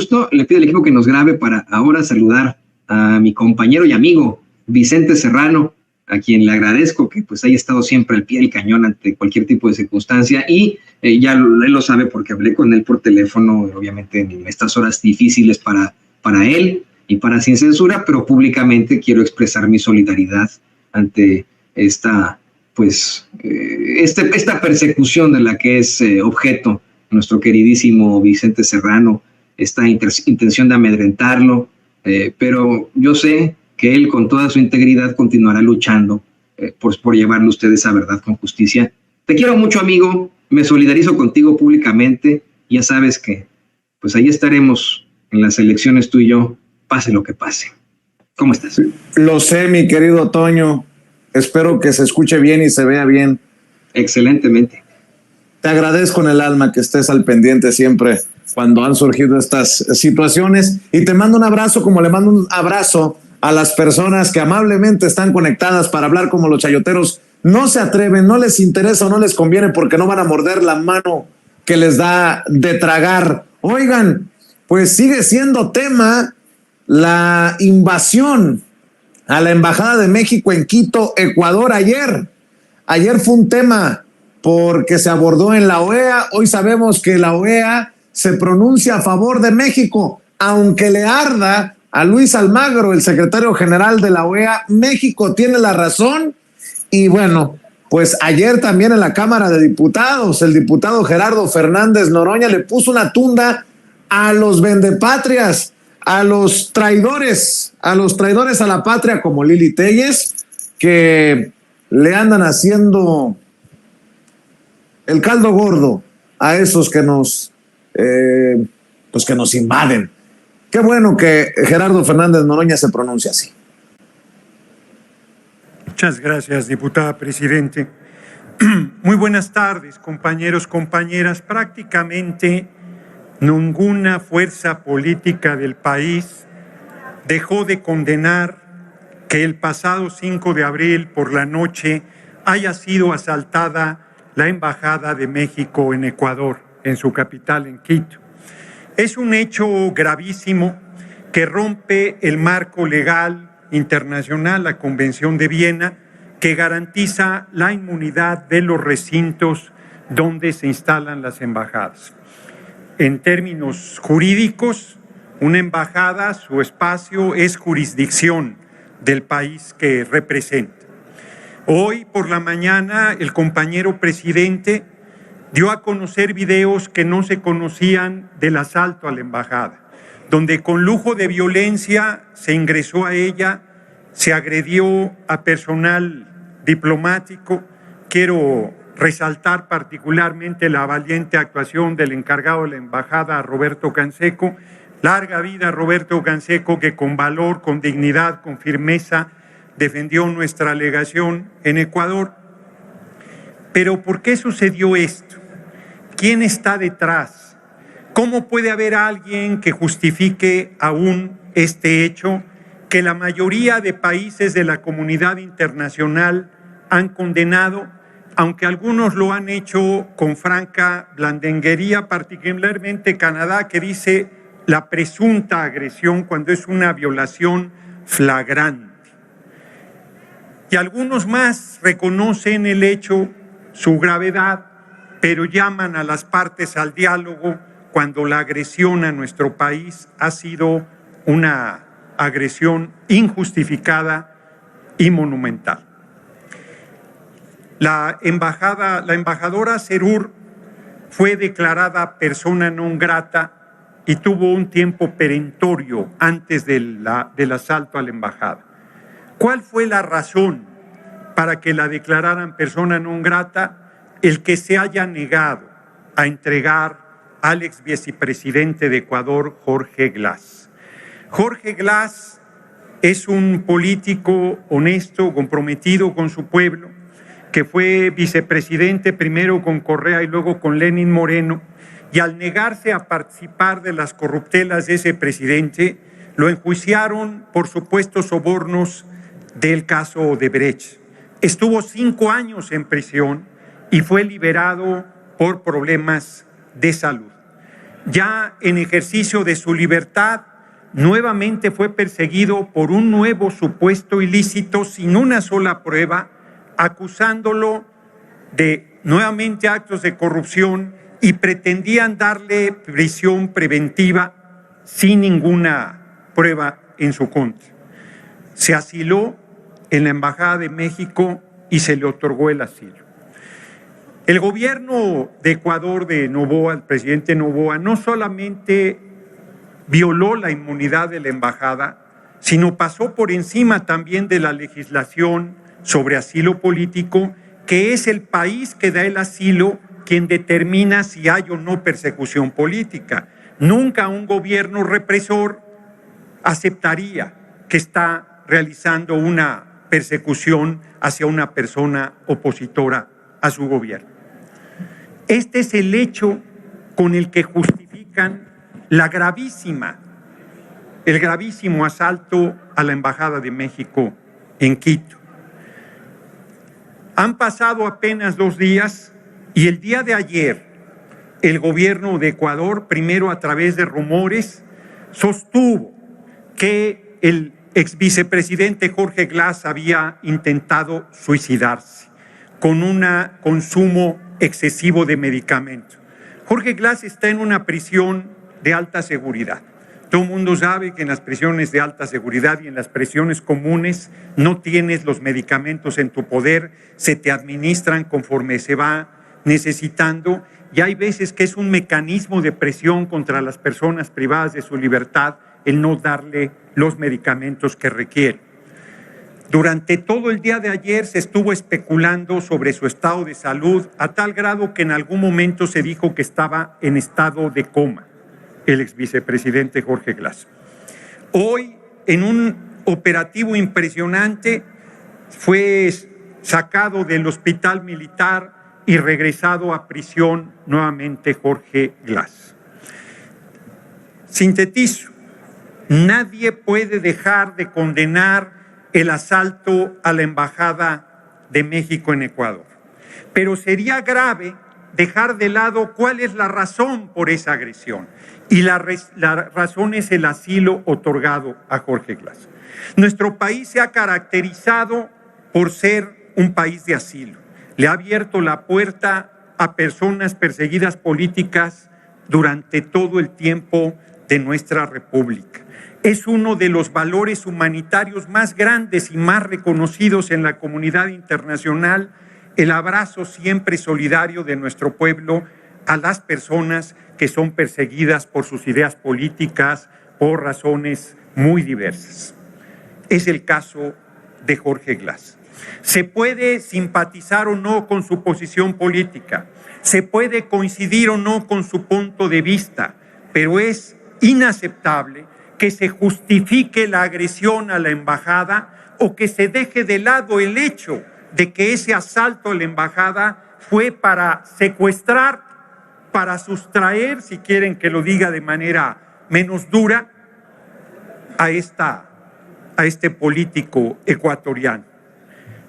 gusto le pido al equipo que nos grabe para ahora saludar a mi compañero y amigo Vicente Serrano, a quien le agradezco que pues haya estado siempre al pie del cañón ante cualquier tipo de circunstancia y ya él lo sabe porque hablé con él por teléfono, obviamente en estas horas difíciles para él y para Sin Censura, pero públicamente quiero expresar mi solidaridad ante esta persecución de la que es objeto nuestro queridísimo Vicente Serrano, esta intención de amedrentarlo, pero yo sé que él con toda su integridad continuará luchando por llevarle a usted esa verdad con justicia. Te quiero mucho, amigo, me solidarizo contigo públicamente, ya sabes que pues ahí estaremos en las elecciones tú y yo, pase lo que pase. ¿Cómo estás? Lo sé, mi querido Toño, espero que se escuche bien y se vea bien. Excelentemente. Te agradezco en el alma que estés al pendiente siempre cuando han surgido estas situaciones y te mando un abrazo como le mando un abrazo a las personas que amablemente están conectadas para hablar como los chayoteros. No se atreven, no les interesa o no les conviene porque no van a morder la mano que les da de tragar. Oigan, pues sigue siendo tema la invasión a la Embajada de México en Quito, Ecuador, ayer. Ayer fue un tema porque se abordó en la OEA. Hoy sabemos que la OEA se pronuncia a favor de México, aunque le arda a Luis Almagro, el secretario general de la OEA. México tiene la razón. Y bueno, pues ayer también en la Cámara de Diputados, el diputado Gerardo Fernández Noroña le puso una tunda a los vendepatrias, a los traidores a la patria como Lili Téllez, que le andan haciendo el caldo gordo a esos que nos invaden. Qué bueno que Gerardo Fernández Noroña se pronuncia así. Muchas gracias, diputada presidente. Muy buenas tardes, compañeros, compañeras. Prácticamente ninguna fuerza política del país dejó de condenar que el pasado 5 de abril por la noche haya sido asaltada la Embajada de México en Ecuador, en su capital, en Quito. Es un hecho gravísimo que rompe el marco legal internacional, la Convención de Viena, que garantiza la inmunidad de los recintos donde se instalan las embajadas. En términos jurídicos, una embajada, su espacio es jurisdicción del país que representa. Hoy por la mañana el compañero presidente dio a conocer videos que no se conocían del asalto a la embajada, donde con lujo de violencia se ingresó a ella, se agredió a personal diplomático. Quiero resaltar particularmente la valiente actuación del encargado de la embajada, Roberto Canseco. Larga vida Roberto Canseco, que con valor, con dignidad, con firmeza defendió nuestra legación en Ecuador. Pero ¿por qué sucedió esto? ¿Quién está detrás? ¿Cómo puede haber alguien que justifique aún este hecho que la mayoría de países de la comunidad internacional han condenado, aunque algunos lo han hecho con franca blandenguería, particularmente Canadá, que dice la presunta agresión cuando es una violación flagrante? Y algunos más reconocen el hecho, su gravedad, pero llaman a las partes al diálogo cuando la agresión a nuestro país ha sido una agresión injustificada y monumental. La embajadora Serur fue declarada persona non grata y tuvo un tiempo perentorio antes del asalto a la embajada. ¿Cuál fue la razón para que la declararan persona non grata? El que se haya negado a entregar al ex vicepresidente de Ecuador, Jorge Glass. Jorge Glass es un político honesto, comprometido con su pueblo, que fue vicepresidente primero con Correa y luego con Lenín Moreno, y al negarse a participar de las corruptelas de ese presidente, lo enjuiciaron por supuestos sobornos del caso Odebrecht. Estuvo 5 años en prisión y fue liberado por problemas de salud. ya en ejercicio de su libertad, nuevamente fue perseguido por un nuevo supuesto ilícito sin una sola prueba, acusándolo de nuevamente actos de corrupción y pretendían darle prisión preventiva sin ninguna prueba en su contra. Se asiló en la Embajada de México y se le otorgó el asilo. El gobierno de Ecuador de Noboa, el presidente Noboa, no solamente violó la inmunidad de la embajada, sino pasó por encima también de la legislación sobre asilo político, que es el país que da el asilo quien determina si hay o no persecución política. Nunca un gobierno represor aceptaría que está realizando una persecución hacia una persona opositora a su gobierno. Este es el hecho con el que justifican el gravísimo asalto a la Embajada de México en Quito. Han pasado apenas 2 días y el día de ayer el gobierno de Ecuador, primero a través de rumores, sostuvo que el ex vicepresidente Jorge Glass había intentado suicidarse con un consumo excesivo de medicamentos. Jorge Glass está en una prisión de alta seguridad. Todo el mundo sabe que en las prisiones de alta seguridad y en las prisiones comunes no tienes los medicamentos en tu poder, se te administran conforme se va necesitando, y hay veces que es un mecanismo de presión contra las personas privadas de su libertad el no darle los medicamentos que requiere. Durante todo el día de ayer se estuvo especulando sobre su estado de salud a tal grado que en algún momento se dijo que estaba en estado de coma el ex vicepresidente Jorge Glass. Hoy, en un operativo impresionante, fue sacado del hospital militar y regresado a prisión nuevamente Jorge Glass. Sintetizo, nadie puede dejar de condenar el asalto a la Embajada de México en Ecuador, pero sería grave dejar de lado cuál es la razón por esa agresión, y la razón es el asilo otorgado a Jorge Glass. Nuestro país se ha caracterizado por ser un país de asilo. Le ha abierto la puerta a personas perseguidas políticas durante todo el tiempo de nuestra República. Es uno de los valores humanitarios más grandes y más reconocidos en la comunidad internacional, el abrazo siempre solidario de nuestro pueblo a las personas que son perseguidas por sus ideas políticas, por razones muy diversas. Es el caso de Jorge Glass. Se puede simpatizar o no con su posición política, se puede coincidir o no con su punto de vista, pero es inaceptable que se justifique la agresión a la embajada o que se deje de lado el hecho de que ese asalto a la embajada fue para secuestrar, para sustraer, si quieren que lo diga de manera menos dura, a este político ecuatoriano.